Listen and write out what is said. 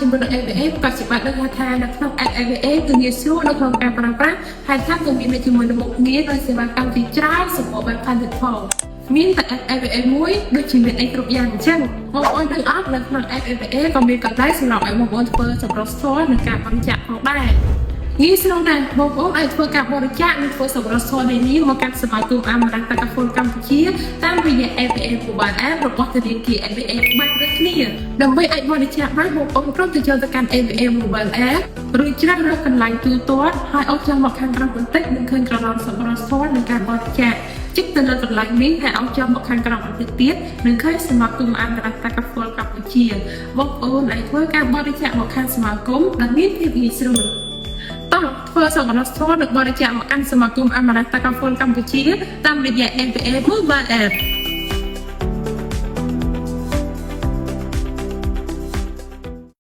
ជាមួយនឹង AVF ក៏ជាបានដឹងថានៅក្នុង AVF គឺងាយស្រួលនៅក្នុងការប្រើប្រាស់ហើយថាក៏មានជាមួយនឹងមុខងារនិងសេវាកម្មទីច្រើនសម្បូរបែបផានទៀតផងមានតែ AVF មួយដូចជាមានអីគ្រប់យ៉ាងអញ្ចឹងបងប្អូនទាំងអស់នៅក្នុង AVF ក៏មានកន្លែងសម្រាប់ឲ្យបងប្អូនធ្វើសម្រាប់ស្គាល់និងការបរិច្ចាគផងដែរងាយស្រួលណាស់បងប្អូនអាចធ្វើការបរិច្ចាគនិងធ្វើសម្រាប់ស្គាល់នេះមកកាន់សមាគមអមរតកពលកម្ពុជាតាមរយៈ AVF Mobile App របស់ធនាគារ AVF បានដូចគ្នាដើម្បីអាចបរិច្ចាគបានបងប្អូនគ្រាន់តែចូលទៅកាន់ AVF Mobile App ឬជ្រើសរើសកន្លែងទូទាត់ហើយអុចចូលមកខាងក្រោមបន្តិចនឹងឃើញក្រឡំសម្រាប់ស្គាល់និងការបរិច្ចាគជិះទៅលើកន្លែងនេះហើយអុចចូលមកខាងក្រោមបន្តិចទៀតនឹងឃើញសមាគមអមរតកពលកម្ពុជាបងប្អូនអាចធ្វើការបរិច្ចាគមកខាងសមាគមដែលមានភាពងាយស្រួលតោះធ្វើសម្រាប់ស្គាល់និងបរិច្ចាគមកកាន់សមាគមអមរតកពលកម្ពុជាតាមរយៈ AVF Mobile App